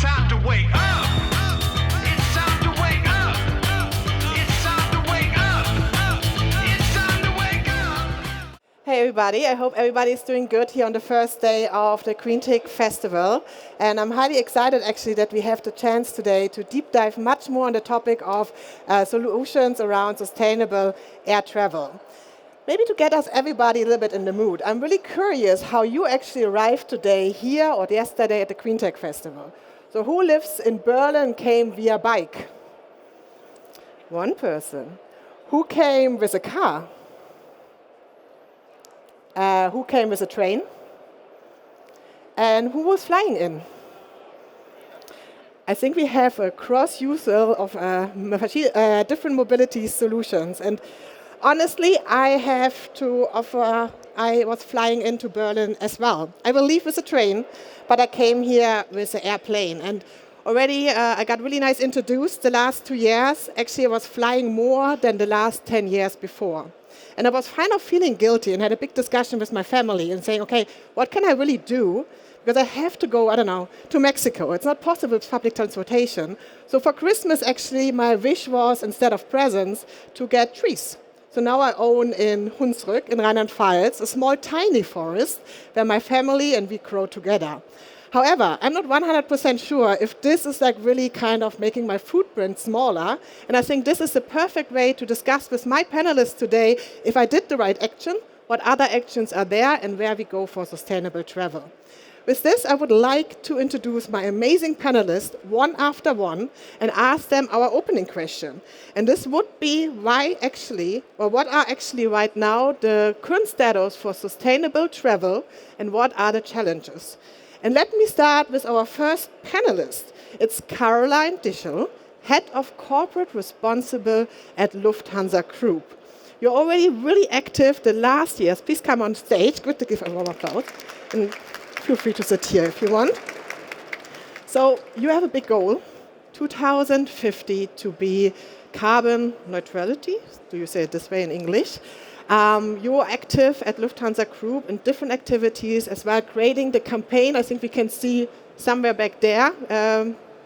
time to wake up. It's time to wake up. It's time to wake up. It's time to wake up. Hey everybody, I hope everybody is doing good here on the first day of the GREENTECH Festival. And I'm highly excited actually that we have the chance today to deep dive much more on the topic of solutions around sustainable air travel. Maybe to get us everybody a little bit in the mood, I'm really curious how you actually arrived today here or yesterday at the GREENTECH Festival. So who lives in Berlin came via bike? One person. Who came with a car? Who came with a train? And who was flying in? I think we have a cross-use of different mobility solutions. And honestly, I have to offer, I was flying into Berlin as well. I will leave with a train, but I came here with an airplane. And already I got really nice introduced the last 2 years. Actually, I was flying more than the last 10 years before. And I was kind of feeling guilty and had a big discussion with my family and saying, okay, what can I really do? Because I have to go, I don't know, to Mexico. It's not possible with public transportation. So for Christmas, actually, my wish was, instead of presents, to get trees. So now I own in Hunsrück, in Rheinland-Pfalz, a small, tiny forest where my family and we grow together. However, I'm not 100% sure if this is like really kind of making my footprint smaller. And I think this is the perfect way to discuss with my panelists today if I did the right action, what other actions are there, and where we go for sustainable travel. With this, I would like to introduce my amazing panelists one after one and ask them our opening question. And this would be why actually, or what are actually right now the current status for sustainable travel and what are the challenges? And let me start with our first panelist. It's Caroline Drischel, Head of Corporate Responsible at Lufthansa Group. You're already really active the last years. Please come on stage. Good to give a warm applause. And feel free to sit here if you want. So you have a big goal, 2050 to be carbon neutrality. Do you say it this way in English? You're active at Lufthansa Group in different activities as well, creating the campaign. I think we can see somewhere back there,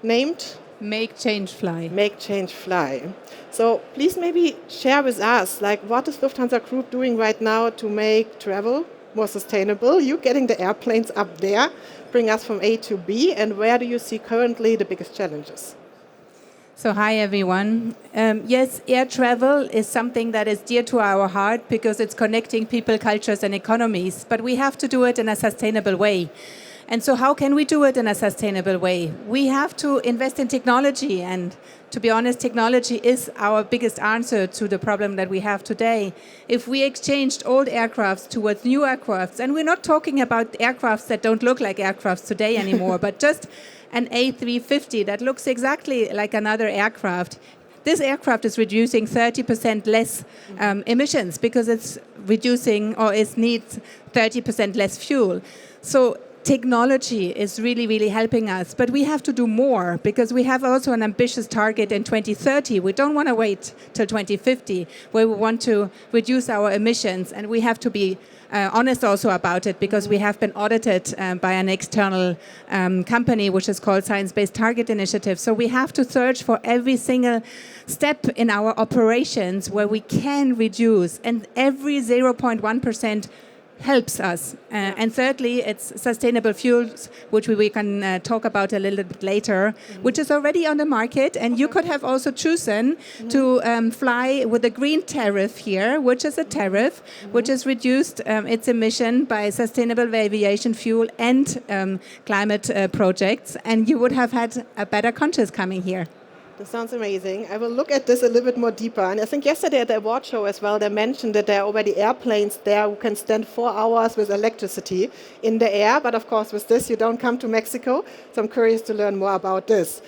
named? Make Change Fly. Make Change Fly. So please maybe share with us, like what is Lufthansa Group doing right now to make travel more sustainable? You getting the airplanes up there, bring us from A to B, and where do you see currently the biggest challenges? So hi everyone. Yes, air travel is something that is dear to our heart because it's connecting people, cultures and economies, but we have to do it in a sustainable way. And so how can we do it in a sustainable way? We have to invest in technology, and to be honest, technology is our biggest answer to the problem that we have today. If we exchanged old aircrafts towards new aircrafts, and we're not talking about aircrafts that don't look like aircrafts today anymore, but just an A350 that looks exactly like another aircraft. This aircraft is reducing 30% less emissions because it's reducing or it needs 30% less fuel. So technology is really, really helping us. But we have to do more because we have also an ambitious target in 2030. We don't want to wait till 2050 where we want to reduce our emissions. And we have to be honest also about it because we have been audited by an external company which is called Science-Based Target Initiative. So we have to search for every single step in our operations where we can reduce, and every 0.1% helps us. And thirdly, it's sustainable fuels, which we can talk about a little bit later, which is already on the market. And you could have also chosen to fly with a green tariff here, which is a tariff which has reduced its emission by sustainable aviation fuel and climate projects. And you would have had a better conscience coming here. That sounds amazing. I will look at this a little bit more deeper. And I think yesterday at the award show as well, they mentioned that there are already airplanes there who can stand 4 hours with electricity in the air. But of course, with this, you don't come to Mexico. So I'm curious to learn more about this.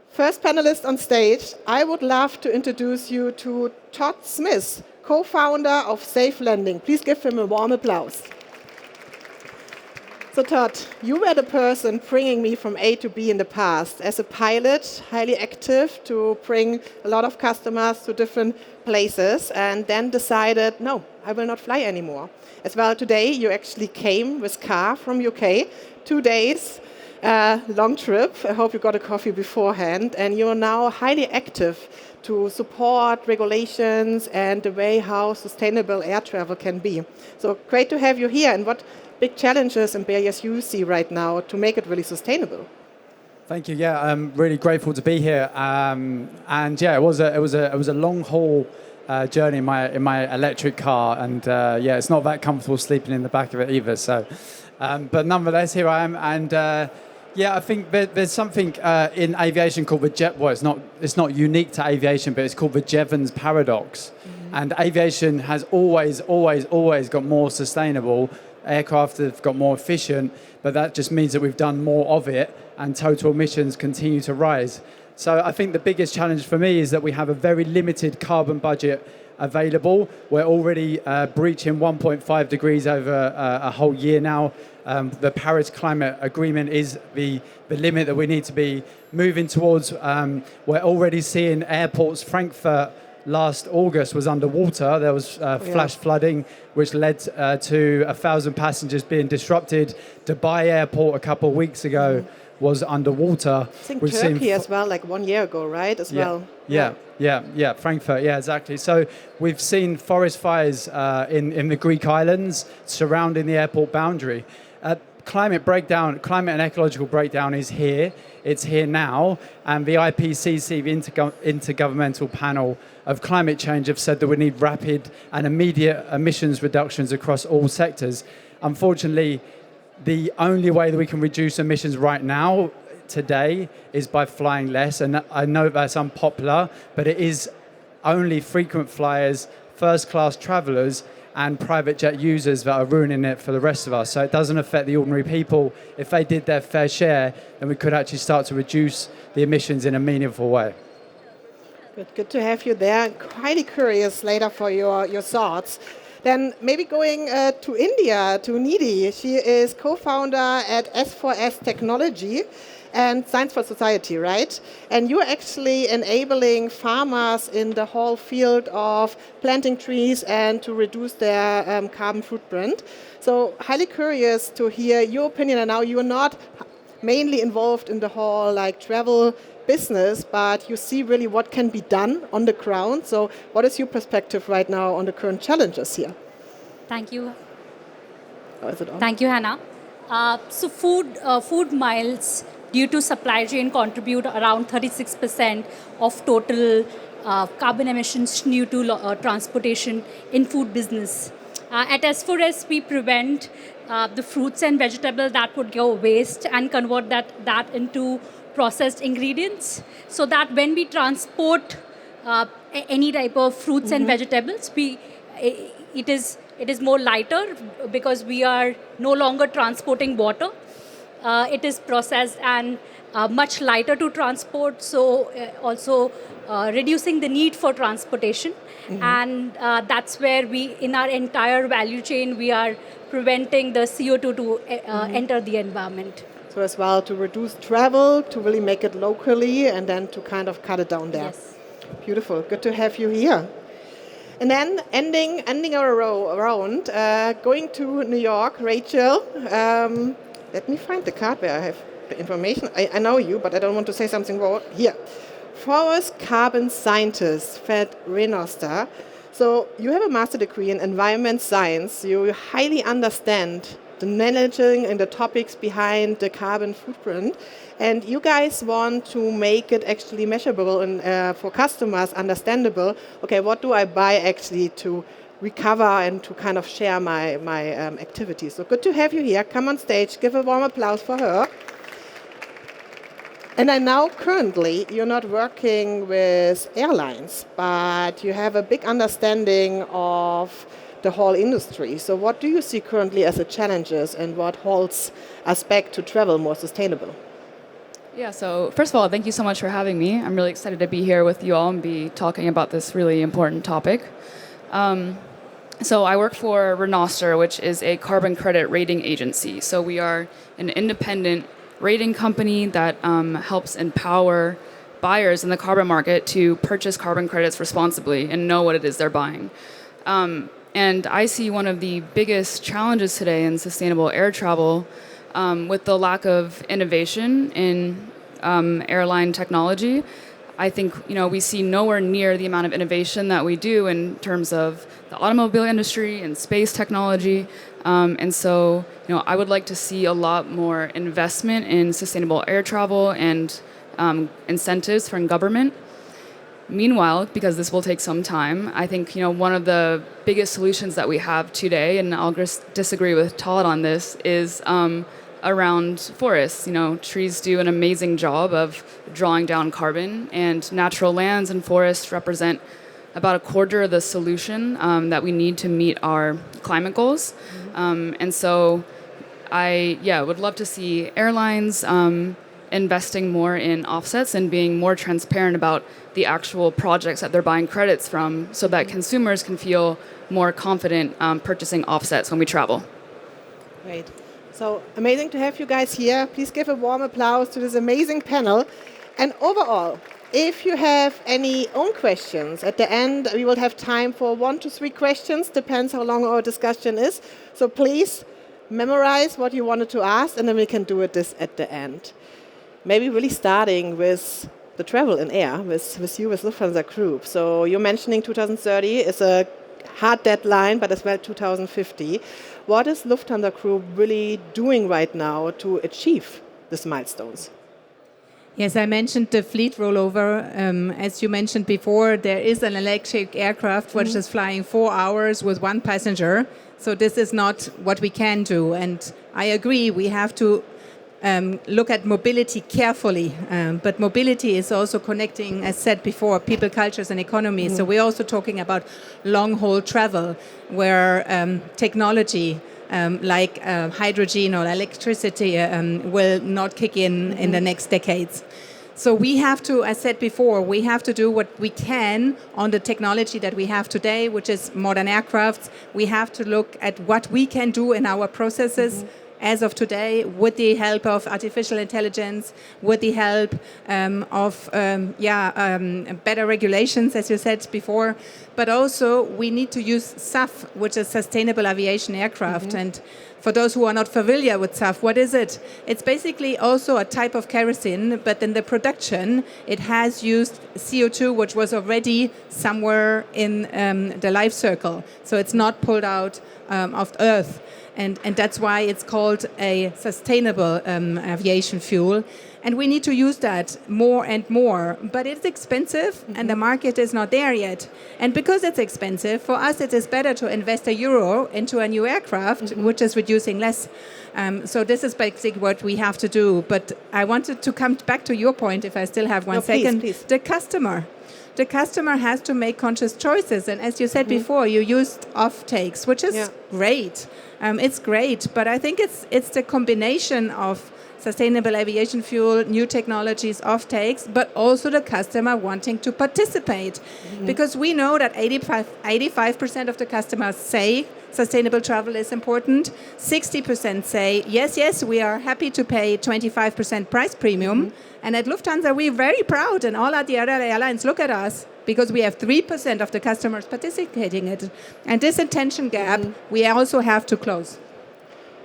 First panelist on stage, I would love to introduce you to Todd Smith, co-founder of Safe Landing. Please give him a warm applause. So Todd, you were the person bringing me from A to B in the past. As a pilot, highly active to bring a lot of customers to different places, and then decided, no, I will not fly anymore. As well, today you actually came with car from UK, 2 days long trip. I hope you got a coffee beforehand. And you're now highly active to support regulations and the way how sustainable air travel can be. So great to have you here. And what big challenges and barriers you see right now to make it really sustainable? Thank you. Yeah, I'm really grateful to be here. And yeah, it was a long haul journey in my electric car, and yeah, it's not that comfortable sleeping in the back of it either. So, but nonetheless, here I am, and yeah, I think there's something in aviation called the jet. Well, it's not unique to aviation, but it's called the Jevons paradox. And aviation has always got more sustainable. Aircraft have got more efficient, but that just means that we've done more of it, and total emissions continue to rise. So I think the biggest challenge for me is that we have a very limited carbon budget available. We're already breaching 1.5 degrees over a whole year now. The Paris Climate Agreement is the limit that we need to be moving towards. We're already seeing airports. Frankfurt last August was underwater. There was flash flooding, which led to 1,000 passengers being disrupted. Dubai Airport a couple of weeks ago was underwater. I think Turkey as well, like 1 year ago, right? As well. Yeah, Frankfurt, yeah, exactly. So we've seen forest fires in the Greek islands surrounding the airport boundary. Climate and ecological breakdown is here. It's here now. And the IPCC, the Intergovernmental Panel of Climate Change, have said that we need rapid and immediate emissions reductions across all sectors. Unfortunately, the only way that we can reduce emissions right now, today, is by flying less. And I know that's unpopular, but it is only frequent flyers, first-class travellers, and private jet users that are ruining it for the rest of us. So it doesn't affect the ordinary people. If they did their fair share, then we could actually start to reduce the emissions in a meaningful way. Good to have you there. Quite curious later for your thoughts. Then maybe going to India, to Nidhi. She is co-founder at S4S Technology and Science for Society, right? And you're actually enabling farmers in the whole field of planting trees and to reduce their carbon footprint. So highly curious to hear your opinion. And now you're not mainly involved in the whole like travel business, but you see really what can be done on the ground. So what is your perspective right now on the current challenges here? Thank you. Oh, is it on? Thank you, Hannah. So food miles due to supply chain contribute around 36% of total carbon emissions due to transportation in food business. At S4S, we prevent the fruits and vegetables that would go waste and convert that into processed ingredients, so that when we transport any type of fruits and vegetables, it is more lighter because we are no longer transporting water. It is processed and much lighter to transport, so also reducing the need for transportation. And that's where in our entire value chain, we are preventing the CO2 to enter the environment. So as well to reduce travel, to really make it locally, and then to kind of cut it down there. Yes. Beautiful. Good to have you here. And then ending our round, going to New York, Rachael. Let me find the card where I have the information. I know you, but I don't want to say something wrong. Here. Forest carbon scientist at Renoster. So you have a master degree in environment science. You highly understand the managing and the topics behind the carbon footprint. And you guys want to make it actually measurable and for customers understandable. Okay, what do I buy actually to recover and to kind of share my activities? So good to have you here. Come on stage. Give a warm applause for her. And I know currently you're not working with airlines, but you have a big understanding of the whole industry. So what do you see currently as the challenges and what holds us back to travel more sustainable? Yeah, so first of all, thank you so much for having me. I'm really excited to be here with you all and be talking about this really important topic. So I work for Renoster, which is a carbon credit rating agency. So we are an independent rating company that helps empower buyers in the carbon market to purchase carbon credits responsibly and know what it is they're buying. And I see one of the biggest challenges today in sustainable air travel with the lack of innovation in airline technology, I think we see nowhere near the amount of innovation that we do in terms of the automobile industry and space technology. And so, I would like to see a lot more investment in sustainable air travel and incentives from government. Meanwhile, because this will take some time, I think one of the biggest solutions that we have today, and I'll disagree with Todd on this, is around forests. Trees do an amazing job of drawing down carbon, and natural lands and forests represent about a quarter of the solution that we need to meet our climate goals. And so I would love to see airlines investing more in offsets and being more transparent about the actual projects that they're buying credits from, so that consumers can feel more confident purchasing offsets when we travel. Great. So amazing to have you guys here. Please give a warm applause to this amazing panel. And overall, if you have any own questions, at the end we will have time for 1 to 3 questions, depends how long our discussion is. So please memorize what you wanted to ask, and then we can do it this at the end. Maybe really starting with the travel in air, with you, with Lufthansa Group. So you're mentioning 2030 is a hard deadline, but as well 2050. What is Lufthansa Group really doing right now to achieve these milestones? Yes, I mentioned the fleet rollover. As you mentioned before, there is an electric aircraft which is flying 4 hours with 1 passenger. So this is not what we can do. And I agree, we have to look at mobility carefully. But mobility is also connecting, as said before, people, cultures, and economies. So we're also talking about long-haul travel, where technology like hydrogen or electricity will not kick in the next decades. So we have to, as said before, we have to do what we can on the technology that we have today, which is modern aircrafts. We have to look at what we can do in our processes as of today, with the help of artificial intelligence, with the help of better regulations, as you said before. But also, we need to use SAF, which is Sustainable Aviation Aircraft. And for those who are not familiar with SAF, what is it? It's basically also a type of kerosene, but in the production, it has used CO2, which was already somewhere in the life circle. So it's not pulled out of Earth. And that's why it's called a sustainable aviation fuel. And we need to use that more and more. But it's expensive, and the market is not there yet. And because it's expensive, for us it is better to invest €1 into a new aircraft, which is reducing less. So this is basically what we have to do. But I wanted to come back to your point, if I still have one second. Please. The customer. The customer has to make conscious choices. And as you said before, you used off-takes, which is great. It's great, but I think it's the combination of sustainable aviation fuel, new technologies, off-takes, but also the customer wanting to participate. Because we know that 85% of the customers say sustainable travel is important. 60% say, yes, we are happy to pay 25% price premium. And at Lufthansa, we're very proud, and all of the other airlines look at us, because we have 3% of the customers participating in it. And this attention gap, we also have to close.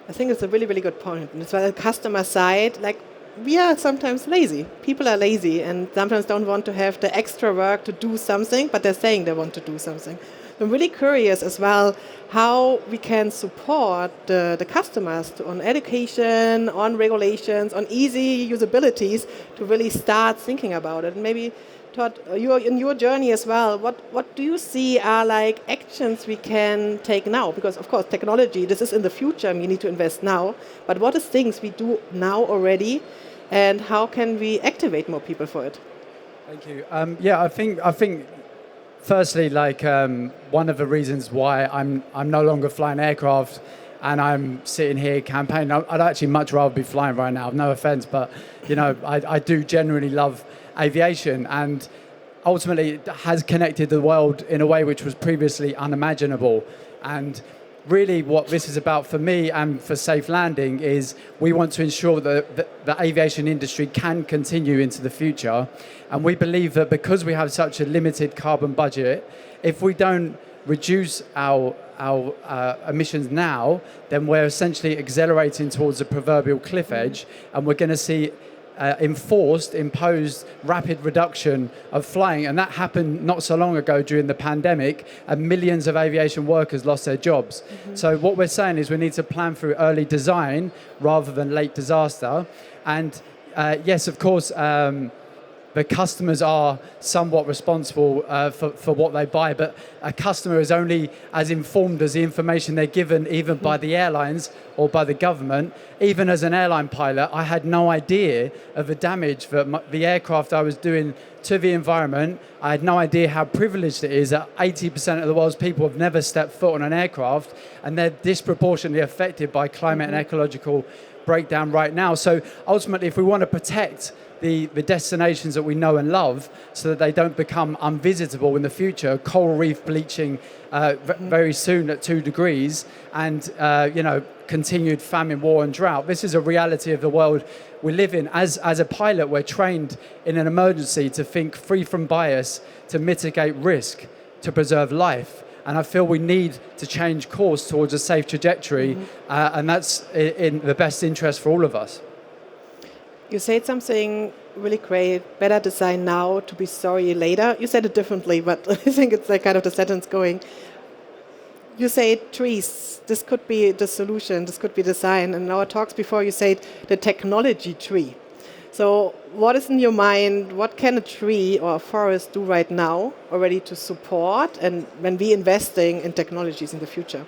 I think it's a really, really good point. And it's on the customer side, like, we are sometimes lazy. People are lazy and sometimes don't want to have the extra work to do something, but they're saying they want to do something. So I'm really curious as well how we can support the customers on education, on regulations, on easy usabilities to really start thinking about it. And maybe, Todd, you're in your journey as well, what do you see are like actions we can take now? Because of course technology, this is in the future, and we need to invest now. But what is things we do now already, and how can we activate more people for it? Thank you. I think firstly, like one of the reasons why I'm no longer flying aircraft and I'm sitting here campaigning, I'd actually much rather be flying right now. No offense, but I do genuinely love aviation, and ultimately it has connected the world in a way which was previously unimaginable. And really what this is about for me and for Safe Landing is we want to ensure that the aviation industry can continue into the future. And we believe that because we have such a limited carbon budget, if we don't reduce our our emissions now, then we're essentially accelerating towards the proverbial cliff edge, and we're going to see imposed rapid reduction of flying. And that happened not so long ago during the pandemic, and millions of aviation workers lost their jobs. So what we're saying is we need to plan through early design rather than late disaster. And yes, of course, the customers are somewhat responsible for what they buy, but a customer is only as informed as the information they're given, even by the airlines or by the government. Even as an airline pilot, I had no idea of the damage that the aircraft I was doing to the environment. I had no idea how privileged it is that 80% of the world's people have never stepped foot on an aircraft, and they're disproportionately affected by climate and ecological breakdown right now. So ultimately, if we want to protect the destinations that we know and love so that they don't become unvisitable in the future, coral reef bleaching very soon at 2 degrees, and continued famine, war and drought. This is a reality of the world we live in. As a pilot, we're trained in an emergency to think free from bias, to mitigate risk, to preserve life. And I feel we need to change course towards a safe trajectory, and that's in the best interest for all of us. You said something really great, better design now to be sorry later. You said it differently, but I think it's like kind of the sentence going. You say trees, this could be the solution, this could be design. And in our talks before, you said the technology tree. So what is in your mind, what can a tree or a forest do right now already to support and when we investing in technologies in the future?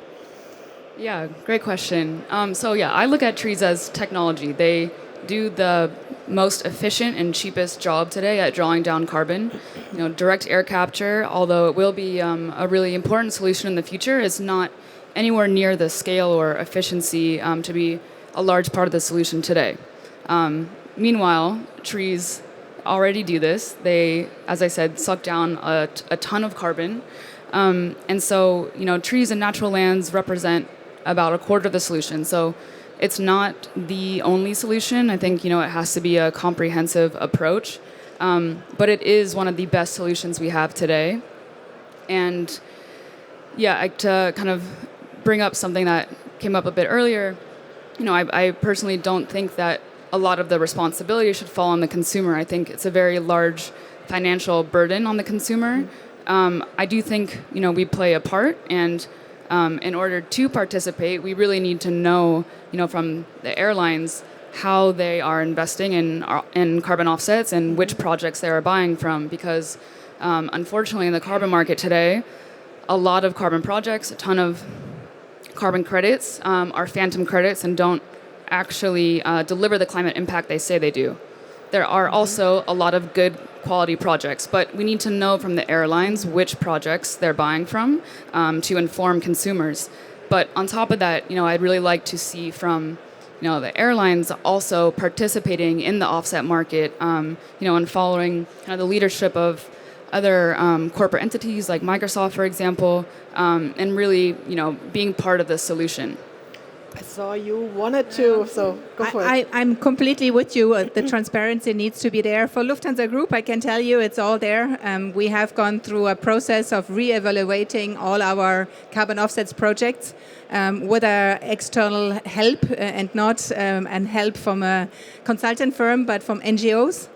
Yeah, great question. I look at trees as technology. They do the most efficient and cheapest job today at drawing down carbon. Direct air capture, although it will be a really important solution in the future, is not anywhere near the scale or efficiency to be a large part of the solution today. Meanwhile, trees already do this. They, as I said, suck down a ton of carbon. And so, trees and natural lands represent about a quarter of the solution. So it's not the only solution. I think, it has to be a comprehensive approach. But it is one of the best solutions we have today. And to kind of bring up something that came up a bit earlier, I personally don't think that a lot of the responsibility should fall on the consumer. I think it's a very large financial burden on the consumer. I do think, we play a part, and in order to participate, we really need to know, from the airlines how they are investing in carbon offsets and which projects they are buying from. Because unfortunately, in the carbon market today, a lot of carbon projects, a ton of carbon credits are phantom credits and don't actually deliver the climate impact they say they do. There are also a lot of good quality projects, but we need to know from the airlines which projects they're buying from to inform consumers. But on top of that, I'd really like to see from the airlines also participating in the offset market, and following kind of the leadership of other corporate entities like Microsoft, for example, and really being part of the solution. I saw you wanted to, so go for it. I'm completely with you. The transparency needs to be there. For Lufthansa Group, I can tell you it's all there. We have gone through a process of re-evaluating all our carbon offsets projects with our external help and not and help from a consultant firm, but from NGOs.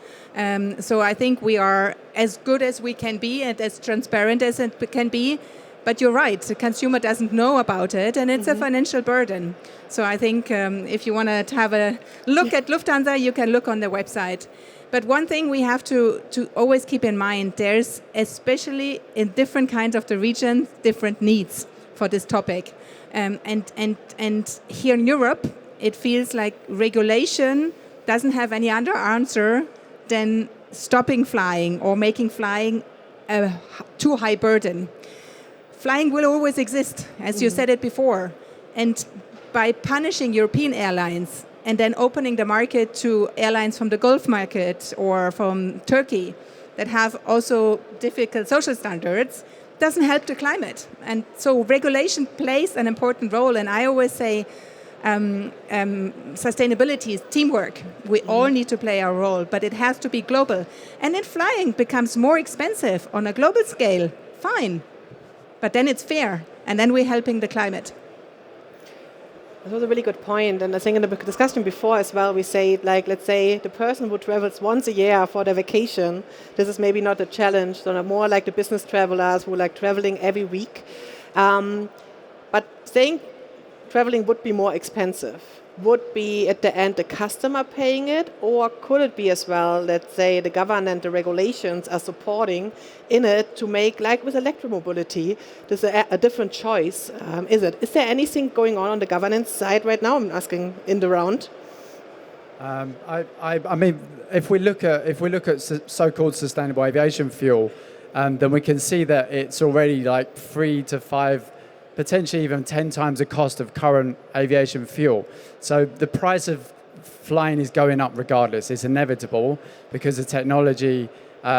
So I think we are as good as we can be and as transparent as it can be. But you're right, the consumer doesn't know about it, and it's a financial burden. So I think if you want to have a look at Lufthansa, you can look on the website. But one thing we have to always keep in mind, there's especially in different kinds of the regions, different needs for this topic. And here in Europe, it feels like regulation doesn't have any other answer than stopping flying or making flying a too high burden. Flying will always exist, as you said it before. And by punishing European airlines and then opening the market to airlines from the Gulf market or from Turkey that have also difficult social standards, doesn't help the climate. And so regulation plays an important role. And I always say sustainability is teamwork. We all need to play our role, but it has to be global. And if flying becomes more expensive on a global scale, fine. But then it's fair, and then we're helping the climate. That was a really good point, and I think in the discussion before as well, we say, like, let's say the person who travels once a year for their vacation, this is maybe not a challenge, so more like the business travelers who like traveling every week. But saying traveling would be more expensive. Would be at the end the customer paying it, or could it be as well, let's say the government, the regulations are supporting in it to make, like with electromobility, there's a different choice. Is there anything going on the governance side right now? I'm asking in the round. I mean, if we look at so-called sustainable aviation fuel, then we can see that it's already like 3 to 5, potentially even 10 times the cost of current aviation fuel. So the price of flying is going up regardless. It's inevitable because the technology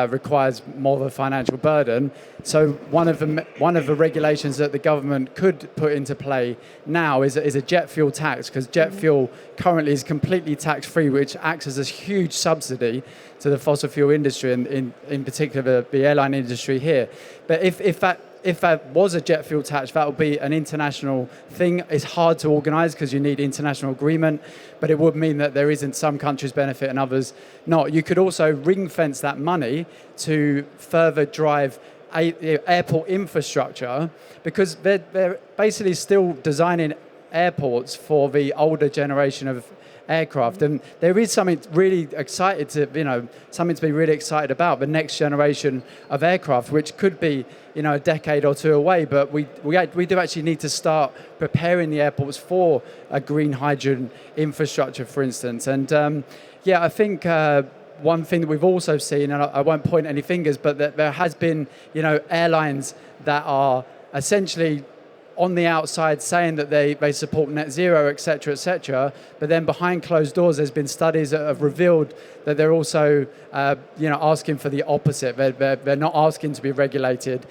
requires more of a financial burden. So one of the regulations that the government could put into play now is a jet fuel tax, because jet fuel currently is completely tax-free, which acts as a huge subsidy to the fossil fuel industry, and in particular the airline industry here. But if that was a jet fuel tax, that would be an international thing. It's hard to organise because you need international agreement, but it would mean that there isn't some countries benefit and others not. You could also ring fence that money to further drive airport infrastructure, because they're basically still designing airports for the older generation of aircraft, and there is something really excited something to be really excited about, the next generation of aircraft, which could be a decade or two away, but we do actually need to start preparing the airports for a green hydrogen infrastructure, for instance. And I think one thing that we've also seen, and I won't point any fingers, but that there has been airlines that are essentially on the outside saying that they support net zero, et cetera, but then behind closed doors, there's been studies that have revealed that they're also, asking for the opposite. They're not asking to be regulated.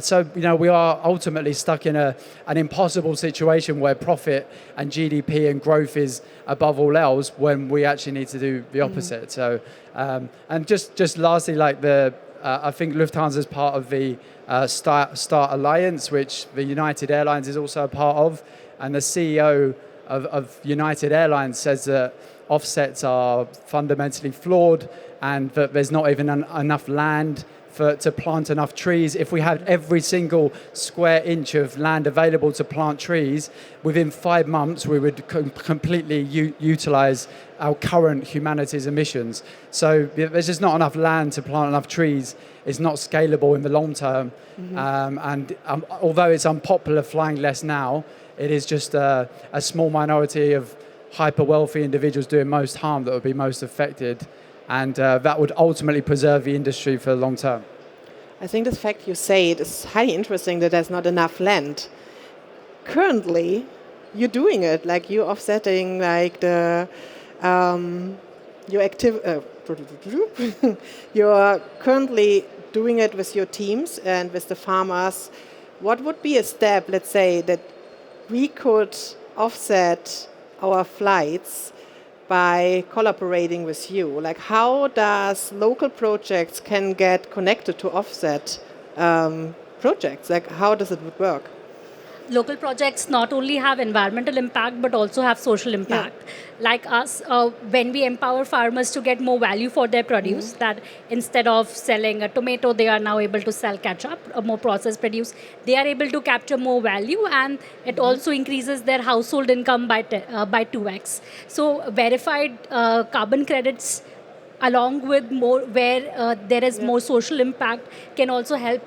So, we are ultimately stuck in an impossible situation where profit and GDP and growth is above all else, when we actually need to do the opposite. So, and just lastly, I think Lufthansa is part of the Start Alliance, which the United Airlines is also a part of, and the CEO of United Airlines says that offsets are fundamentally flawed and that there's not even enough land to plant enough trees. If we had every single square inch of land available to plant trees, within 5 months we would completely utilize our current humanity's emissions. So there's just not enough land to plant enough trees. It's not scalable in the long term. And although it's unpopular flying less now, it is just a small minority of hyper-wealthy individuals doing most harm that would be most affected. And that would ultimately preserve the industry for the long term. I think the fact you say it is highly interesting that there's not enough land. Currently, you're doing it, like you're offsetting like the you're currently doing it with your teams and with the farmers. What would be a step, let's say, that we could offset our flights by collaborating with you? Like, how does local projects can get connected to offset projects? Like, how does it work? Local projects not only have environmental impact but also have social impact. Like us, when we empower farmers to get more value for their produce, that instead of selling a tomato, they are now able to sell ketchup, a more processed produce. They are able to capture more value, and it also increases their household income by 2x. So verified carbon credits, along with more where there is more social impact, can also help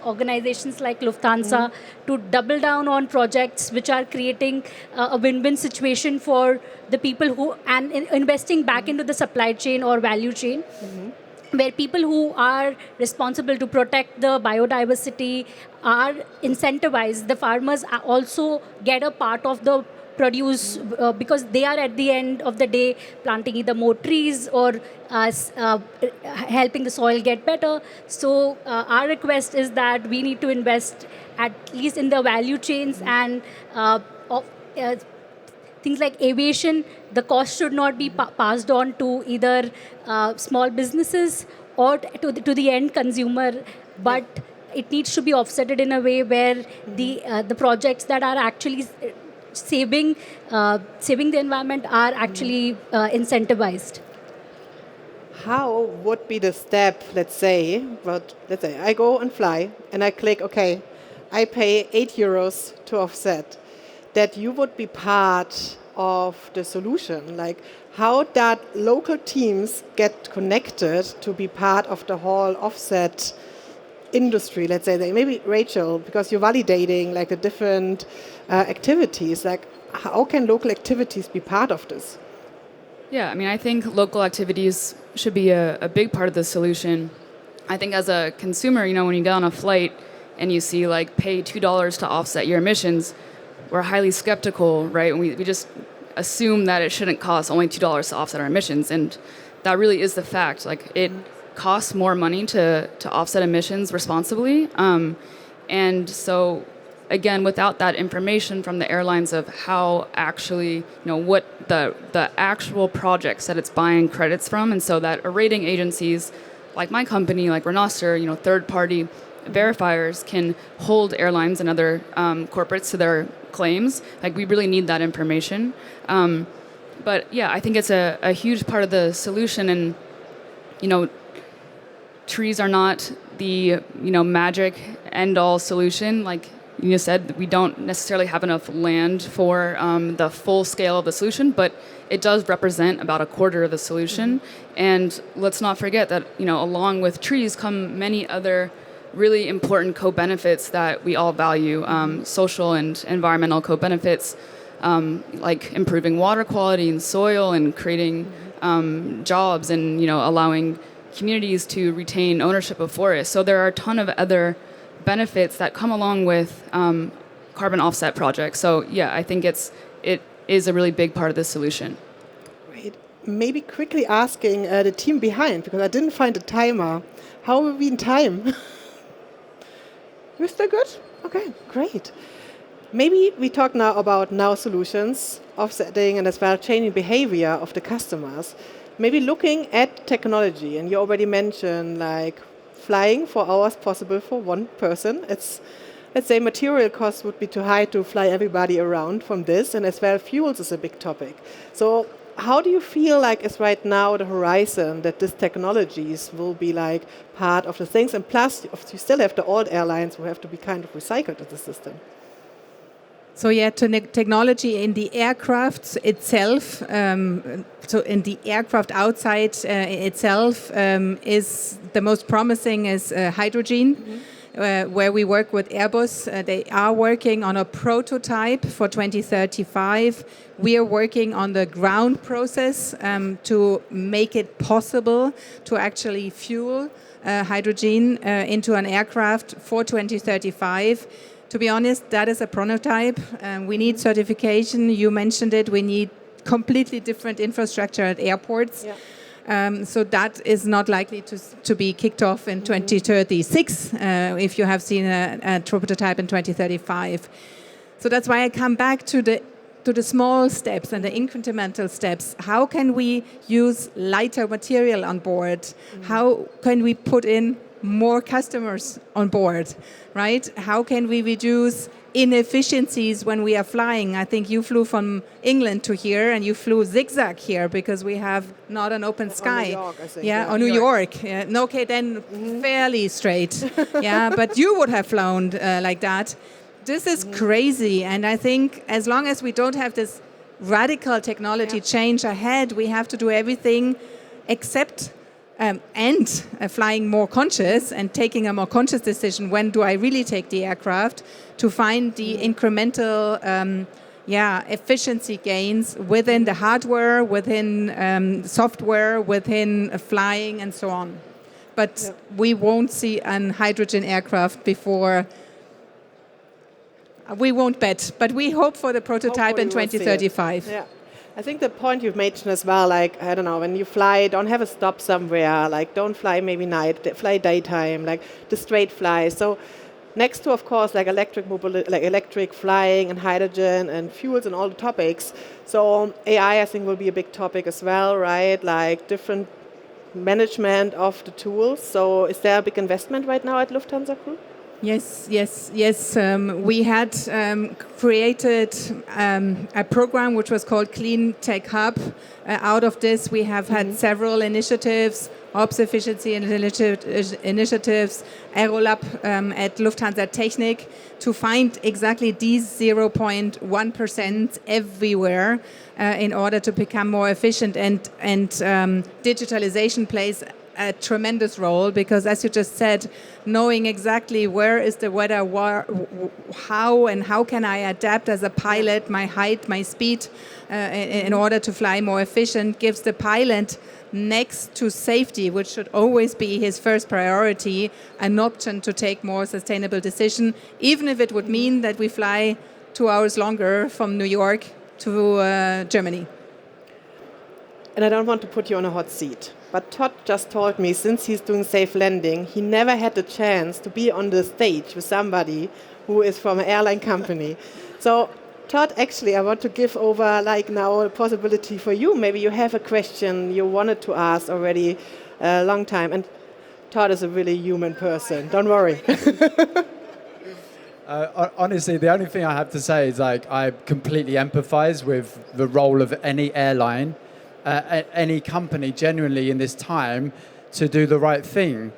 organizations like Lufthansa to double down on projects which are creating a win-win situation for the people who, and investing back into the supply chain or value chain, where people who are responsible to protect the biodiversity are incentivized. The farmers also get a part of the produce because they are at the end of the day planting either more trees or helping the soil get better. So our request is that we need to invest at least in the value chains, and things like aviation, the cost should not be passed on to either small businesses or to the end consumer, but it needs to be offsetted in a way where the projects that are actually saving the environment are actually incentivized. How would be the step, let's say I go and fly and I click, okay, I pay €8 to offset, that you would be part of the solution? Like, how that local teams get connected to be part of the whole offset industry, let's say, maybe Rachael, because you're validating like the different activities, like how can local activities be part of this? Yeah, I mean, I think local activities should be a big part of the solution. I think as a consumer, when you get on a flight and you see like pay $2 to offset your emissions, we're highly skeptical, right? We just assume that it shouldn't cost only $2 to offset our emissions, and that really is the fact. Like, it costs more money to offset emissions responsibly, and so again, without that information from the airlines of how actually, what the actual projects that it's buying credits from, and so that rating agencies like my company, like Renoster, third-party verifiers can hold airlines and other corporates to their claims. Like, we really need that information. But yeah, I think it's a huge part of the solution, and trees are not the magic end-all solution. Like you said, we don't necessarily have enough land for the full scale of the solution, but it does represent about a quarter of the solution. And let's not forget that along with trees come many other really important co-benefits that we all value, social and environmental co-benefits, like improving water quality and soil and creating jobs and allowing communities to retain ownership of forests. So there are a ton of other benefits that come along with carbon offset projects. So yeah, I think it is a really big part of the solution. Great. Maybe quickly asking the team behind, because I didn't find a timer. How are we in time? You're still good? Okay, great. Maybe we talk now about solutions, offsetting, and as well changing behavior of the customers. Maybe looking at technology, and you already mentioned like flying 4 hours possible for one person. Let's say material costs would be too high to fly everybody around from this, and as well fuels is a big topic. So how do you feel like is right now the horizon that these technologies will be like part of the things? And plus, you still have the old airlines who have to be kind of recycled in the system. So yeah, technology in the aircraft itself, so in the aircraft outside itself is the most promising is hydrogen. Where we work with Airbus. They are working on a prototype for 2035. We are working on the ground process to make it possible to actually fuel hydrogen into an aircraft for 2035. To be honest, that is a prototype. We need certification. You mentioned it. We need completely different infrastructure at airports. Yeah. So that is not likely to be kicked off in 2036 if you have seen a prototype in 2035. So that's why I come back to the small steps and the incremental steps. How can we use lighter material on board? How can we put in more customers on board, right? How can we reduce inefficiencies when we are flying? I think you flew from England to here and you flew zigzag here because we have not an open sky. New York, I think. Yeah, or New York. Yeah. No, okay, then fairly straight. Yeah, but you would have flown like that. This is crazy, and I think as long as we don't have this radical technology change ahead, we have to do everything except flying more conscious and taking a more conscious decision. When do I really take the aircraft to find the incremental efficiency gains within the hardware, within software, within flying and so on. But we won't see an hydrogen aircraft before. We won't bet, but we hope for the prototype in 2035. Yeah. I think the point you've mentioned as well, like, I don't know, when you fly, don't have a stop somewhere, like, don't fly maybe night, fly daytime, like, the straight fly. So next to, of course, like electric mobility, like electric flying and hydrogen and fuels and all the topics. So AI, I think, will be a big topic as well, right? Like, different management of the tools. So is there a big investment right now at Lufthansa Group? Yes. We had created a program which was called Clean Tech Hub. Out of this, we have had several initiatives, ops efficiency initiatives, Aerolab at Lufthansa Technik, to find exactly these 0.1% everywhere in order to become more efficient. And digitalization plays a tremendous role, because, as you just said, knowing exactly where is the weather, how can I adapt as a pilot my height, my speed in order to fly more efficient, gives the pilot, next to safety, which should always be his first priority, an option to take more sustainable decision, even if it would mean that we fly 2 hours longer from New York to Germany. And I don't want to put you on a hot seat, but Todd just told me, since he's doing safe landing, he never had the chance to be on the stage with somebody who is from an airline company. So, Todd, actually, I want to give over now a possibility for you. Maybe you have a question you wanted to ask already a long time. And Todd is a really human person. Don't worry. Honestly, the only thing I have to say is I completely empathize with the role of any airline, any company genuinely in this time to do the right thing,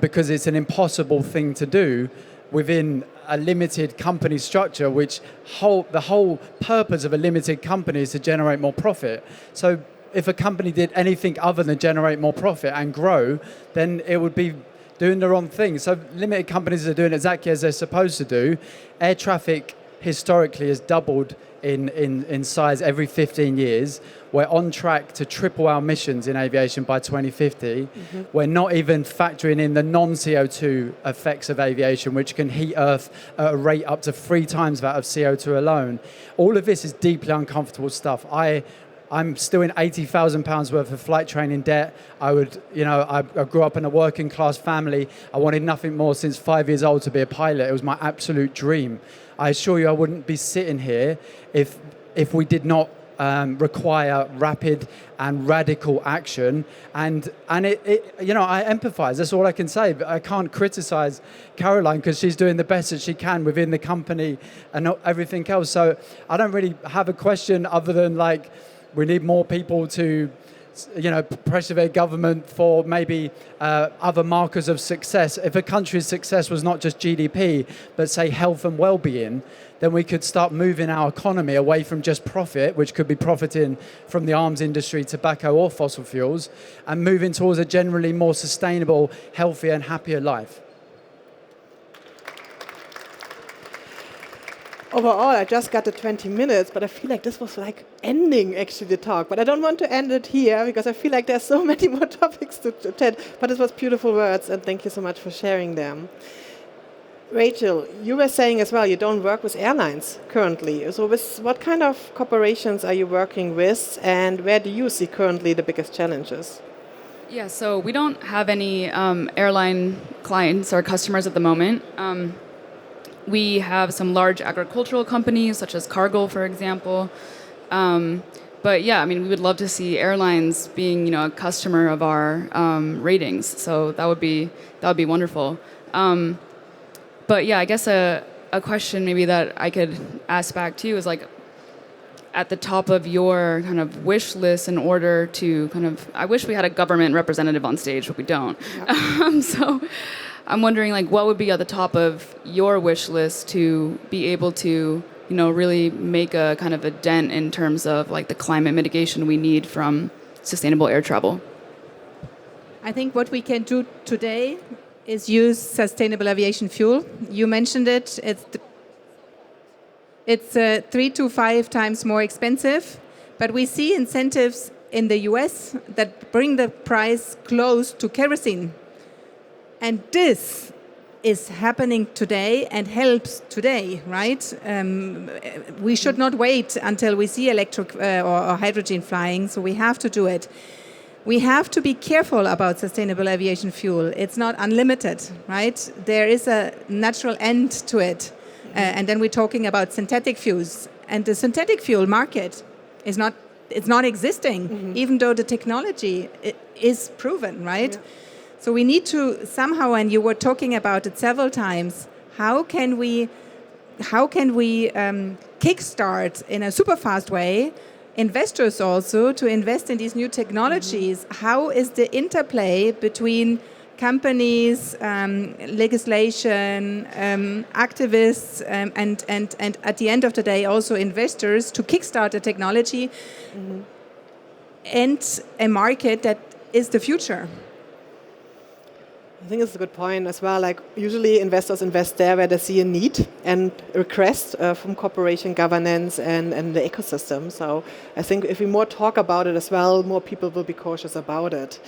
because it's an impossible thing to do within a limited company structure, which the whole purpose of a limited company is to generate more profit. So if a company did anything other than generate more profit and grow, then it would be doing the wrong thing. So limited companies are doing exactly as they're supposed to do. Air traffic historically has doubled in size every 15 years. We're on track to triple our emissions in aviation by 2050. We're not even factoring in the non-CO2 effects of aviation, which can heat Earth at a rate up to 3 times that of CO2 alone. All of this is deeply uncomfortable stuff. I'm still in £80,000 worth of flight training debt. I grew up in a working class family. I wanted nothing more since 5 years old to be a pilot. It was my absolute dream. I assure you I wouldn't be sitting here if we did not require rapid and radical action, and I empathize. That's all I can say. But I can't criticize Caroline because she's doing the best that she can within the company and everything else. So I don't really have a question other than we need more people to pressure their government for maybe other markers of success. If a country's success was not just GDP, but say health and well-being, then we could start moving our economy away from just profit, which could be profiting from the arms industry, tobacco or fossil fuels, and moving towards a generally more sustainable, healthier and happier life. Overall, I just got the 20 minutes, but I feel like this was ending actually the talk. But I don't want to end it here because I feel like there's so many more topics to attend. But it was beautiful words, and thank you so much for sharing them. Rachael, you were saying as well you don't work with airlines currently. So what kind of corporations are you working with, and where do you see currently the biggest challenges? Yeah, so we don't have any airline clients or customers at the moment. We have some large agricultural companies, such as Cargill, for example. But yeah, we would love to see airlines being, a customer of our ratings. So that would be wonderful. But yeah, I guess a question maybe that I could ask back to you is at the top of your kind of wish list in order to I wish we had a government representative on stage, but we don't. Yeah. So I'm wondering what would be at the top of your wish list to be able to, really make a kind of a dent in terms of the climate mitigation we need from sustainable air travel? I think what we can do today is use sustainable aviation fuel. You mentioned it. It's 3 to 5 times more expensive, but we see incentives in the US that bring the price close to kerosene. And this is happening today and helps today, right? We should not wait until we see electric or hydrogen flying, so we have to do it. We have to be careful about sustainable aviation fuel. It's not unlimited, right? There is a natural end to it. And then we're talking about synthetic fuels. And the synthetic fuel market is not existing, even though the technology is proven, right? Yeah. So we need to somehow, and you were talking about it several times, how can we kickstart in a super fast way investors also to invest in these new technologies? How is the interplay between companies, legislation, activists, and at the end of the day also investors to kickstart a technology and a market that is the future? I think it's a good point as well. Like usually investors invest there where they see a need and request from corporation governance and the ecosystem. So I think if we more talk about it as well, more people will be cautious about it.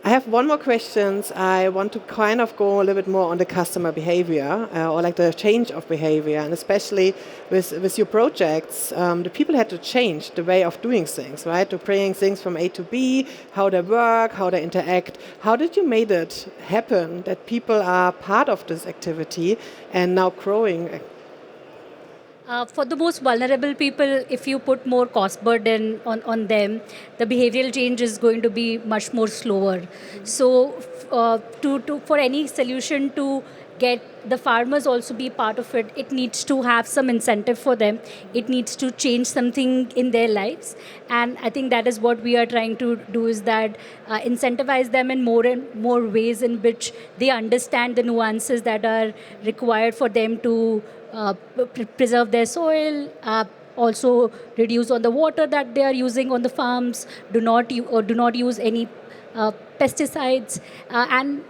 I have one more question. I want to kind of go a little bit more on the customer behavior or like the change of behavior, and especially with your projects, the people had to change the way of doing things, right? To bring things from A to B, how they work, how they interact. How did you make it happen that people are part of this activity and now growing? For the most vulnerable people, if you put more cost burden on them, the behavioral change is going to be much more slower. So for any solution to get the farmers also be part of it, it needs to have some incentive for them. It needs to change something in their lives. And I think that is what we are trying to do, is that incentivize them in more and more ways in which they understand the nuances that are required for them to preserve their soil, also reduce on the water that they are using on the farms, do not use any pesticides, and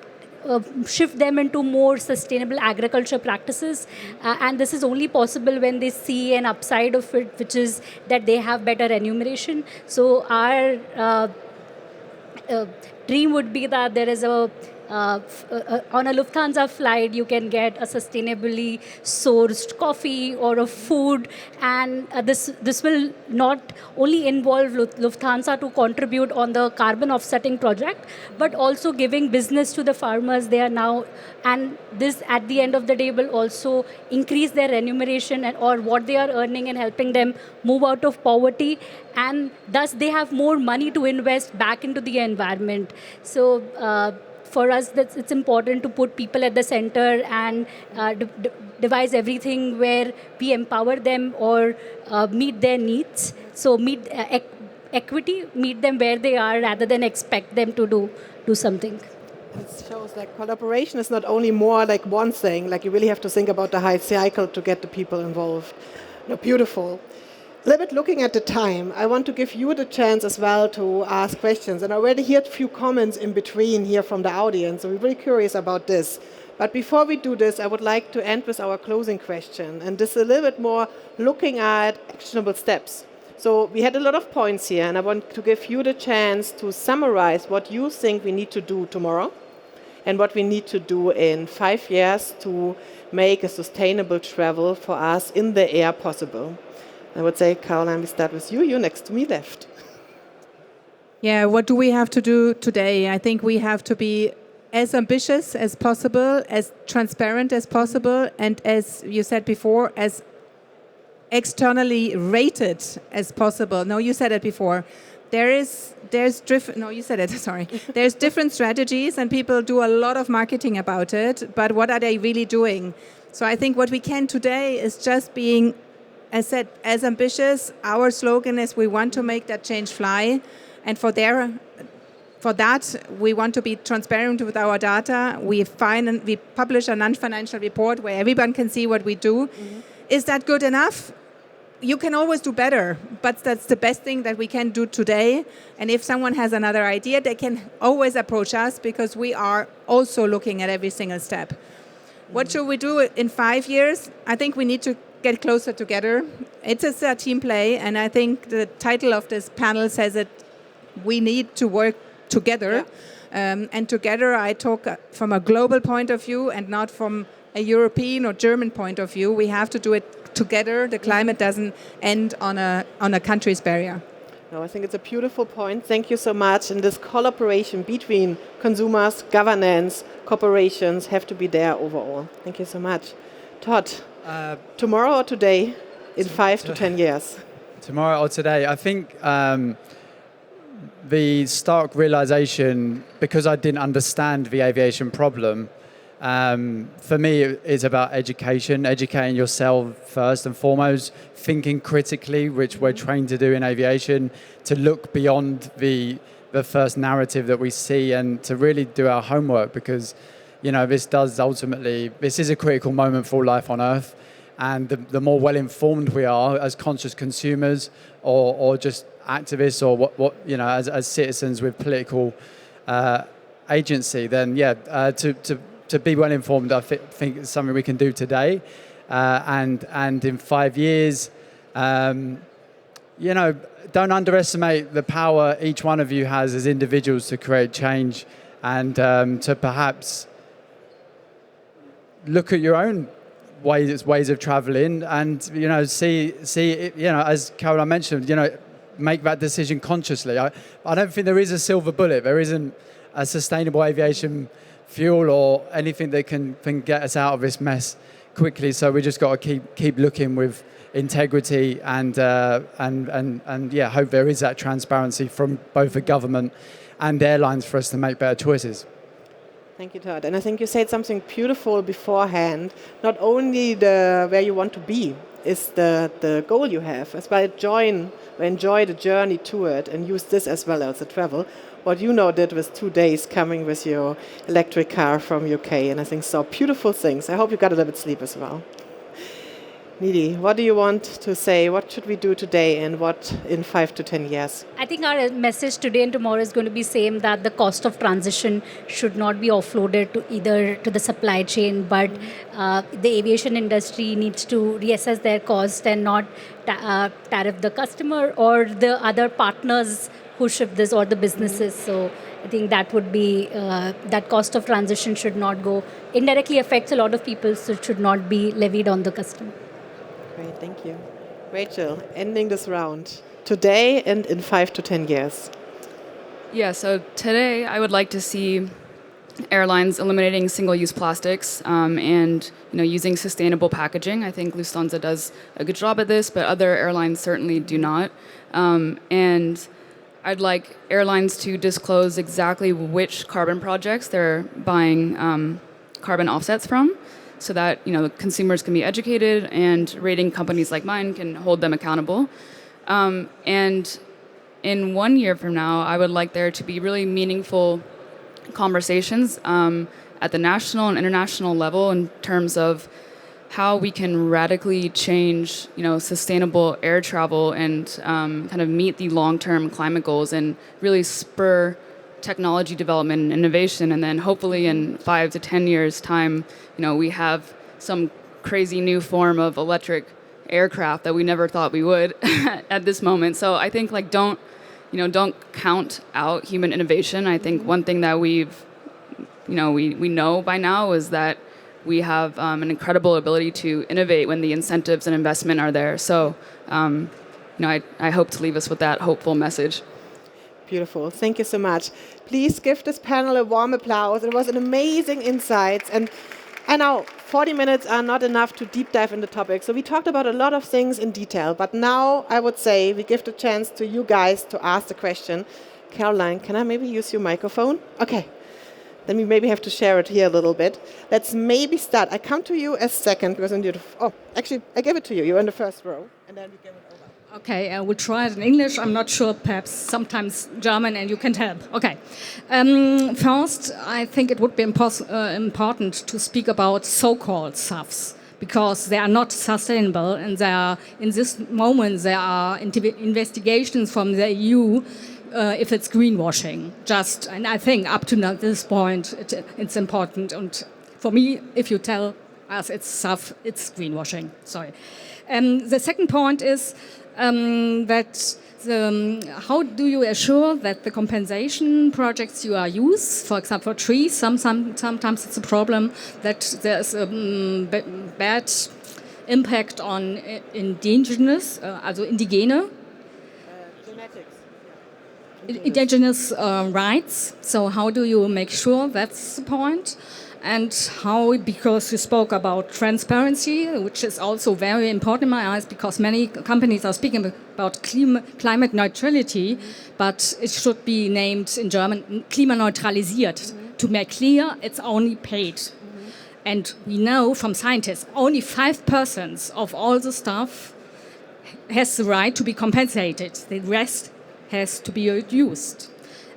shift them into more sustainable agriculture practices. And this is only possible when they see an upside of it, which is that they have better remuneration. So our dream would be that there is on a Lufthansa flight, you can get a sustainably sourced coffee or a food, and this will not only involve Lufthansa to contribute on the carbon offsetting project, but also giving business to the farmers there now, and this at the end of the day will also increase their remuneration or what they are earning and helping them move out of poverty, and thus they have more money to invest back into the environment. So for us, it's important to put people at the center and devise everything where we empower them or meet their needs. So meet equity, meet them where they are rather than expect them to do something. It shows like collaboration is not only more like one thing, like you really have to think about the high cycle to get the people involved. No, beautiful. A little bit looking at the time, I want to give you the chance as well to ask questions. And I already heard a few comments in between here from the audience, so we're very curious about this. But before we do this, I would like to end with our closing question. And this is a little bit more looking at actionable steps. So we had a lot of points here, and I want to give you the chance to summarize what you think we need to do tomorrow and what we need to do in 5 years to make a sustainable travel for us in the air possible. I would say, Caroline, we start with you. You're next to me left. Yeah, what do we have to do today? I think we have to be as ambitious as possible, as transparent as possible, and as you said before, as externally rated as possible. No, you said it before. There's different. No, you said it. Sorry. There's different strategies, and people do a lot of marketing about it. But what are they really doing? So I think what we can today is just being, as said, as ambitious. Our slogan is we want to make that change fly, and for that we want to be transparent with our data. We publish a non-financial report where everyone can see what we do. Mm-hmm. Is that good enough? You can always do better, but that's the best thing that we can do today. And if someone has another idea, they can always approach us, because we are also looking at every single step. Mm-hmm. What should we do in 5 years? I think we need to get closer together. It's a team play, and I think the title of this panel says it. We need to work together. Yeah. And together I talk from a global point of view and not from a European or German point of view. We have to do it together. The climate doesn't end on a country's barrier. No, I think it's a beautiful point. Thank you so much. And this collaboration between consumers, governance, corporations have to be there overall. Thank you so much. Todd, tomorrow or today in 5 to 10 years? Tomorrow or today. I think the stark realization, because I didn't understand the aviation problem, For me, it's about education, educating yourself first and foremost, thinking critically, which we're trained to do in aviation, to look beyond the first narrative that we see and to really do our homework, because, you know, this is a critical moment for life on Earth. And the more well-informed we are as conscious consumers or just activists or what you know, as citizens with political agency, then to be well-informed, I think it's something we can do today. And in 5 years, you know, don't underestimate the power each one of you has as individuals to create change and to perhaps look at your own ways of traveling and, you know, see, you know, as Caroline mentioned, you know, make that decision consciously. I don't think there is a silver bullet. There isn't a sustainable aviation fuel or anything that can get us out of this mess quickly. So we just got to keep looking with integrity and hope there is that transparency from both the government and airlines for us to make better choices. Thank you, Todd. And I think you said something beautiful beforehand. Not only where you want to be is the goal you have, as well enjoy the journey to it and use this as well as the travel. What you did with 2 days coming with your electric car from UK, and I think so beautiful things. I hope you got a little bit sleep as well. Nidhi, what do you want to say? What should we do today and what in 5 to 10 years? I think our message today and tomorrow is going to be same, that the cost of transition should not be offloaded to either to the supply chain, but the aviation industry needs to reassess their cost and not tariff the customer or the other partners who ship this or the businesses. So I think that would be, that cost of transition should not go, indirectly affects a lot of people, so it should not be levied on the customer. Great, thank you. Rachel, ending this round today and in 5 to 10 years. Yeah, so today I would like to see airlines eliminating single-use plastics and using sustainable packaging. I think Lufthansa does a good job at this, but other airlines certainly do not. And I'd like airlines to disclose exactly which carbon projects they're buying carbon offsets from, so that consumers can be educated and rating companies like mine can hold them accountable. And in 1 year from now, I would like there to be really meaningful conversations at the national and international level in terms of how we can radically change, sustainable air travel and kind of meet the long-term climate goals and really spur technology development and innovation. And then hopefully in 5 to 10 years' time, we have some crazy new form of electric aircraft that we never thought we would at this moment. So I think don't count out human innovation. I think one thing that we know by now is that we have an incredible ability to innovate when the incentives and investment are there. So, I hope to leave us with that hopeful message. Beautiful. Thank you so much. Please give this panel a warm applause. It was an amazing insights. And I know 40 minutes are not enough to deep dive into the topic. So we talked about a lot of things in detail. But now I would say we give the chance to you guys to ask the question. Caroline, can I maybe use your microphone? Okay. Then we maybe have to share it here a little bit. Let's maybe start. I come to you as second because actually I gave it to you. You're in the first row, and then we give it over. Okay, I will try it in English. I'm not sure, perhaps sometimes German, and you can help. Okay. First, I think it would be important to speak about so-called SAFs, because they are not sustainable, and in this moment there are investigations from the EU if it's greenwashing. And I think up to this point it's important. And for me, if you tell us it's SAF, it's greenwashing. Sorry. The second point is that how do you assure that the compensation projects you are use, for example, for trees, sometimes it's a problem that there's a bad impact on indigenous, also indigene. Genetics. Indigenous rights. So how do you make sure that's the point? And how, because you spoke about transparency, which is also very important in my eyes, because many companies are speaking about climate neutrality, but it should be named in German klimaneutralisiert, to make clear it's only paid. And we know from scientists, only 5% of all the stuff has the right to be compensated. The rest has to be reduced.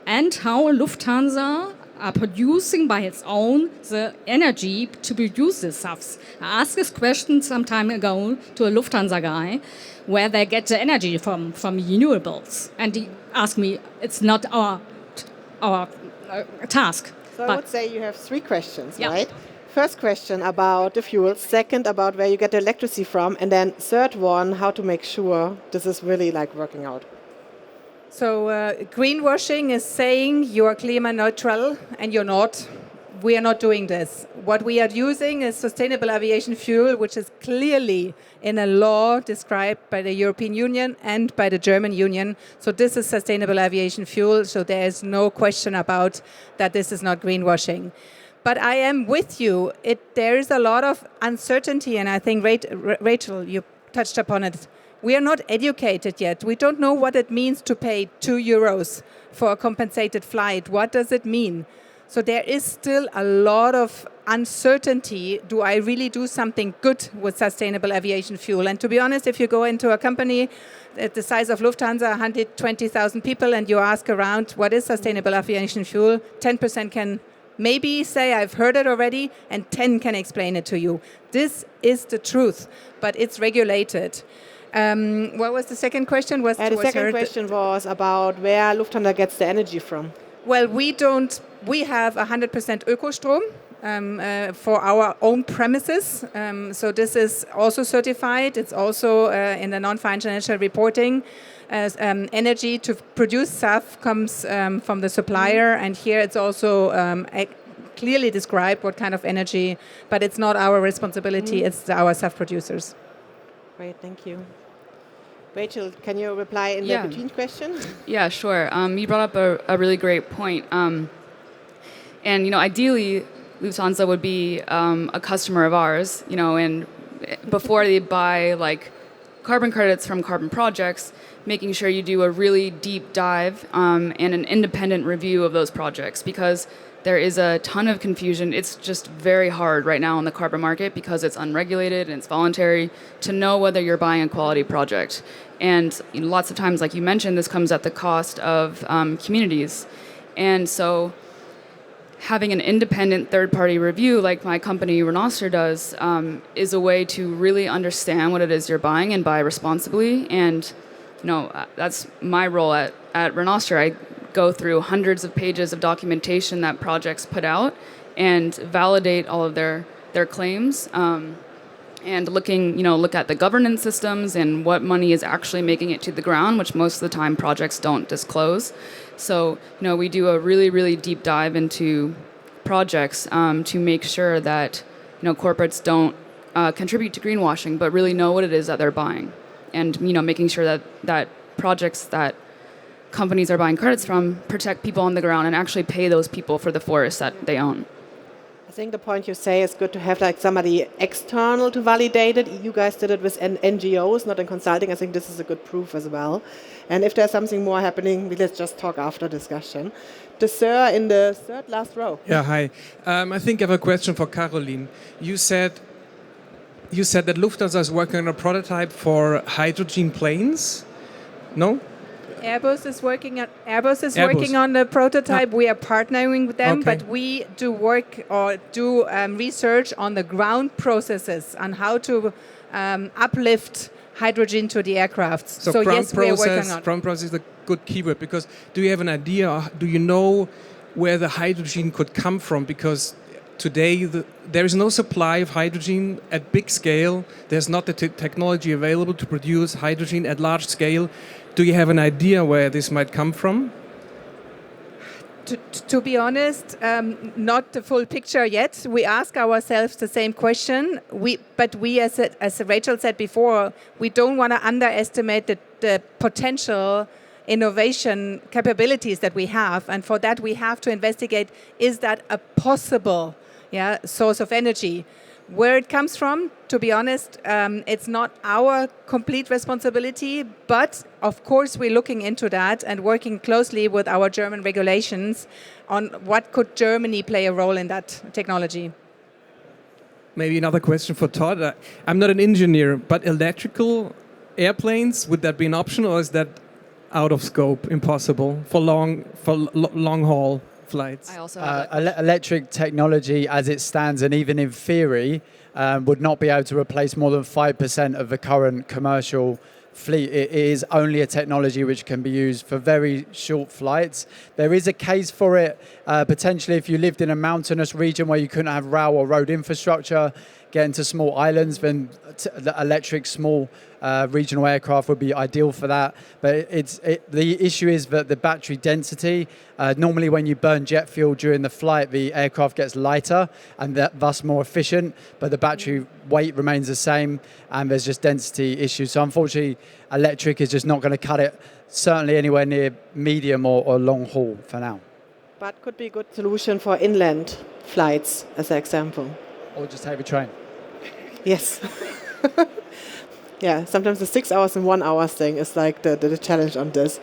And how Lufthansa are producing by its own the energy to produce this stuff. I asked this question some time ago to a Lufthansa guy, where they get the energy from renewables. And he asked me, it's not our task. So I would say you have 3 questions, Yeah. right? First question about the fuel, second about where you get the electricity from, and then third one, how to make sure this is really like working out. So greenwashing is saying you are climate neutral and you're not. We are not doing this. What we are using is sustainable aviation fuel, which is clearly in a law described by the European Union and by the German Union. So this is sustainable aviation fuel. So there is no question about that this is not greenwashing. But I am with you. There is a lot of uncertainty, and I think, Rachael, you touched upon it. We are not educated yet. We don't know what it means to pay €2 for a compensated flight. What does it mean? So there is still a lot of uncertainty. Do I really do something good with sustainable aviation fuel? And to be honest, if you go into a company at the size of Lufthansa, 120,000 people, and you ask around what is sustainable aviation fuel, 10% can maybe say, I've heard it already, and 10 can explain it to you. This is the truth, but it's regulated. What was the second question? The second question was about where Lufthansa gets the energy from. Well, we have 100% Ökostrom for our own premises. So this is also certified. It's also in the non-financial reporting. Energy to produce SAF comes from the supplier, and here it's also clearly described what kind of energy, but it's not our responsibility, it's our SAF producers. Great, thank you. Rachael, can you reply in the between question? Yeah, sure. You brought up a really great point. And, ideally, Lufthansa would be a customer of ours, and before they buy, carbon credits from carbon projects, making sure you do a really deep dive and an independent review of those projects, because there is a ton of confusion. It's just very hard right now in the carbon market because it's unregulated and it's voluntary to know whether you're buying a quality project. And lots of times, like you mentioned, this comes at the cost of communities. And so having an independent third-party review like my company Renoster does is a way to really understand what it is you're buying and buy responsibly. And that's my role at Renoster. I go through hundreds of pages of documentation that projects put out and validate all of their claims, and look at the governance systems and what money is actually making it to the ground, which most of the time projects don't disclose. So we do a really, really deep dive into projects to make sure that corporates don't contribute to greenwashing, but really know what it is that they're buying, and making sure that projects that companies are buying credits from protect people on the ground and actually pay those people for the forests that they own. I think the point you say is good to have somebody external to validate it. You guys did it with NGOs, not in consulting. I think this is a good proof as well. And if there's something more happening, let's just talk after discussion. The sir in the third last row. Yeah, hi. I think I have a question for Caroline. You said that Lufthansa is working on a prototype for hydrogen planes. No? Airbus is working on the prototype. We are partnering with them, but we do work or do research on the ground processes on how to uplift hydrogen to the aircraft. So yes, we are working on it. Ground process is a good keyword, because do you have an idea? Do you know where the hydrogen could come from? Because today there is no supply of hydrogen at big scale. There's not the technology available to produce hydrogen at large scale. Do you have an idea where this might come from? To be honest, not the full picture yet. We ask ourselves the same question. But as Rachael said before, we don't want to underestimate the potential innovation capabilities that we have. And for that, we have to investigate, is that a possible source of energy? Where it comes from, to be honest, it's not our complete responsibility, but of course we're looking into that and working closely with our German regulations on what could Germany play a role in that technology. Maybe another question for Todd. I'm not an engineer, but electrical airplanes, would that be an option, or is that out of scope, impossible for long haul flights? I also have Electric technology as it stands, and even in theory, would not be able to replace more than 5% of the current commercial fleet. It is only a technology which can be used for very short flights. There is a case for it potentially if you lived in a mountainous region where you couldn't have rail or road infrastructure, get into small islands, then the electric small regional aircraft would be ideal for that. But the issue is that the battery density, normally when you burn jet fuel during the flight, the aircraft gets lighter and thus more efficient, but the battery weight remains the same and there's just density issues. So unfortunately, electric is just not going to cut it, certainly anywhere near medium or long haul for now. But could be a good solution for inland flights, as an example. Or just take a train. Yes. Yeah, sometimes the 6 hours and 1 hour thing is like the challenge on this.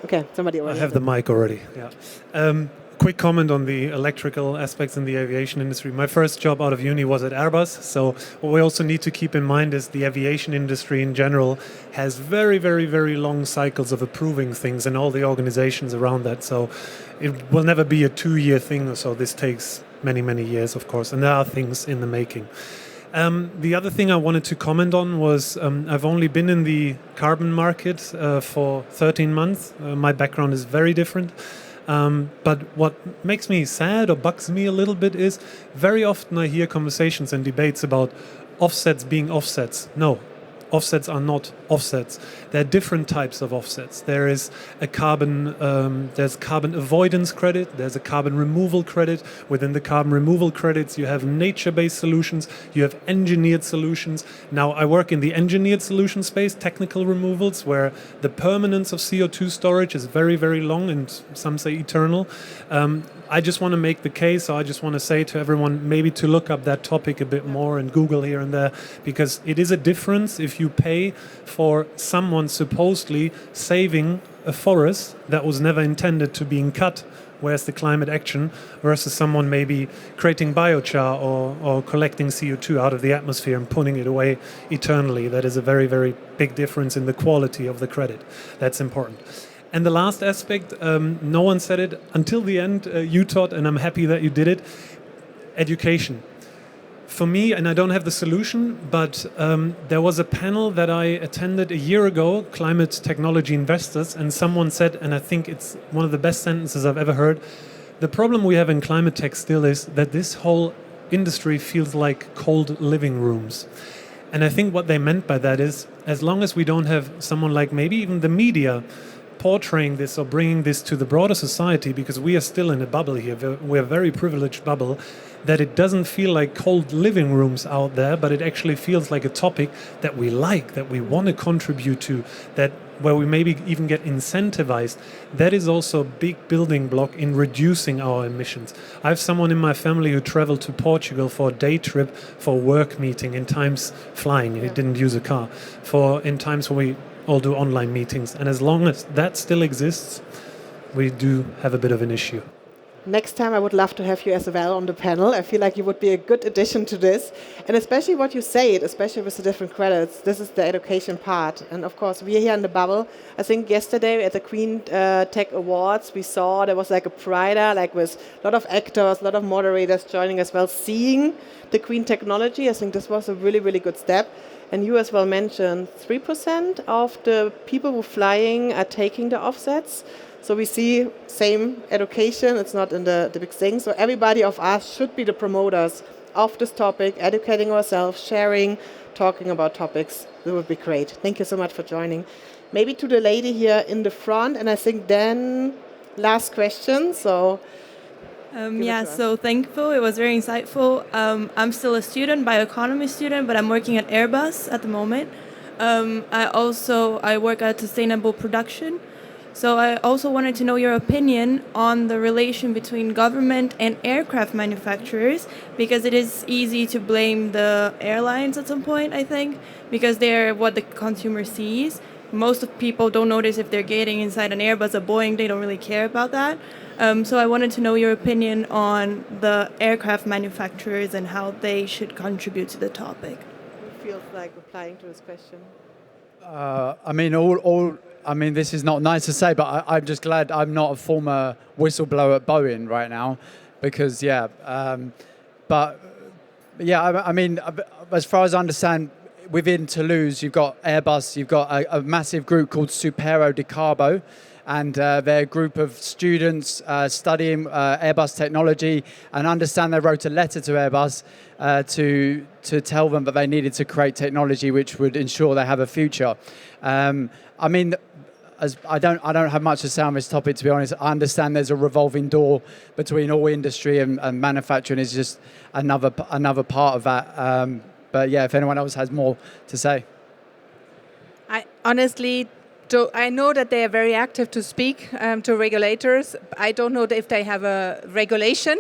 Okay, somebody already. I have the mic already. Yeah. Quick comment on the electrical aspects in the aviation industry. My first job out of uni was at Airbus. So what we also need to keep in mind is the aviation industry in general has very, very, very long cycles of approving things and all the organizations around that. So it will never be a 2-year thing or so. This takes many, many years, of course. And there are things in the making. The other thing I wanted to comment on was I've only been in the carbon market for 13 months. My background is very different. But what makes me sad or bugs me a little bit is very often I hear conversations and debates about offsets being offsets. No, offsets are not offsets. There are different types of offsets. There is a there's carbon avoidance credit. There's a carbon removal credit. Within the carbon removal credits, you have nature-based solutions. You have engineered solutions. Now, I work in the engineered solution space, technical removals, where the permanence of CO2 storage is very, very long and some say eternal. I just want to make the case, or I just want to say to everyone maybe to look up that topic a bit more and Google here and there, because it is a difference if you pay for someone supposedly saving a forest that was never intended to being cut, where's the climate action, versus someone maybe creating biochar or collecting CO2 out of the atmosphere and putting it away eternally. That is a very, very big difference in the quality of the credit. That's important. And the last aspect, no one said it until the end, you Todd, and I'm happy that you did it, education. For me, and I don't have the solution, but there was a panel that I attended a year ago, Climate Technology Investors, and someone said, and I think it's one of the best sentences I've ever heard, the problem we have in climate tech still is that this whole industry feels like cold living rooms. And I think what they meant by that is, as long as we don't have someone like maybe even the media portraying this or bringing this to the broader society, because we are still in a bubble here, we're a very privileged bubble, that it doesn't feel like cold living rooms out there, but it actually feels like a topic that we like, that we want to contribute to, that where we maybe even get incentivized. That is also a big building block in reducing our emissions. I have someone in my family who traveled to Portugal for a day trip for a work meeting, in times flying, he didn't use a car, in times when we all do online meetings. And as long as that still exists, we do have a bit of an issue. Next time I would love to have you as well on the panel. I feel like you would be a good addition to this. And especially what you say, especially with the different credits, this is the education part. And of course, we're here in the bubble. I think yesterday at the GreenTech Awards, we saw there was like a prider, like with a lot of actors, a lot of moderators joining as well, seeing the green technology. I think this was a really, really good step. And you as well mentioned 3% of the people who are flying are taking the offsets. So we see same education, it's not in the big thing. So everybody of us should be the promoters of this topic, educating ourselves, sharing, talking about topics. That would be great. Thank you so much for joining. Maybe to the lady here in the front, and I think then last question. So so thankful. It was very insightful. I'm still a student, bioeconomy student, but I'm working at Airbus at the moment. I work at sustainable production. So I also wanted to know your opinion on the relation between government and aircraft manufacturers, because it is easy to blame the airlines at some point, I think, because they're what the consumer sees. Most of people don't notice if they're getting inside an Airbus or Boeing. They don't really care about that. So I wanted to know your opinion on the aircraft manufacturers and how they should contribute to the topic. Who feels like replying to this question? I mean, this is not nice to say, but I'm just glad I'm not a former whistleblower at Boeing right now, because I mean, as far as I understand, within Toulouse, you've got Airbus, you've got a massive group called Supero de Carbo, and they're a group of students studying Airbus technology, and understand they wrote a letter to Airbus to tell them that they needed to create technology which would ensure they have a future. I mean, I don't have much to say on this topic, to be honest. I understand there's a revolving door between all industry and manufacturing is just another part of that. But yeah, if anyone else has more to say. I honestly I know that they are very active to speak to regulators. I don't know if they have a regulation.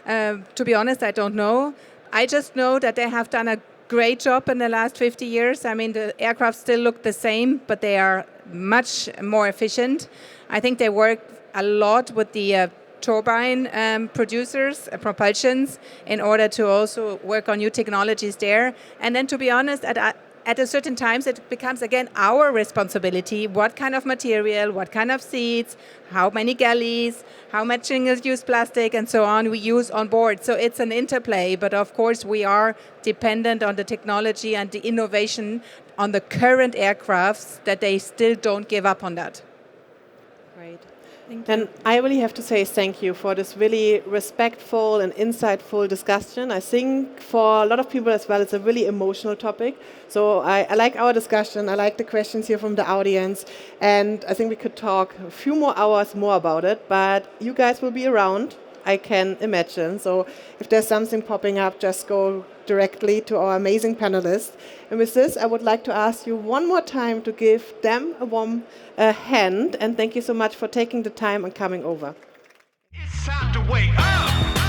To be honest, I don't know. I just know that they have done a great job in the last 50 years. I mean, the aircraft still look the same, but they are much more efficient. I think they work a lot with the turbine producers, propulsions, in order to also work on new technologies there. And then, to be honest, at a certain times, it becomes again our responsibility. What kind of material, what kind of seats, how many galleys, how much single-use plastic, and so on we use on board. So it's an interplay, but of course we are dependent on the technology and the innovation on the current aircrafts, that they still don't give up on that. Great. And I really have to say thank you for this really respectful and insightful discussion. I think for a lot of people as well, it's a really emotional topic. So I like our discussion. I like the questions here from the audience. And I think we could talk a few more hours more about it. But you guys will be around, I can imagine. So if there's something popping up, just go directly to our amazing panelists. And with this, I would like to ask you one more time to give them a warm hand. And thank you so much for taking the time and coming over. It's time to wake up.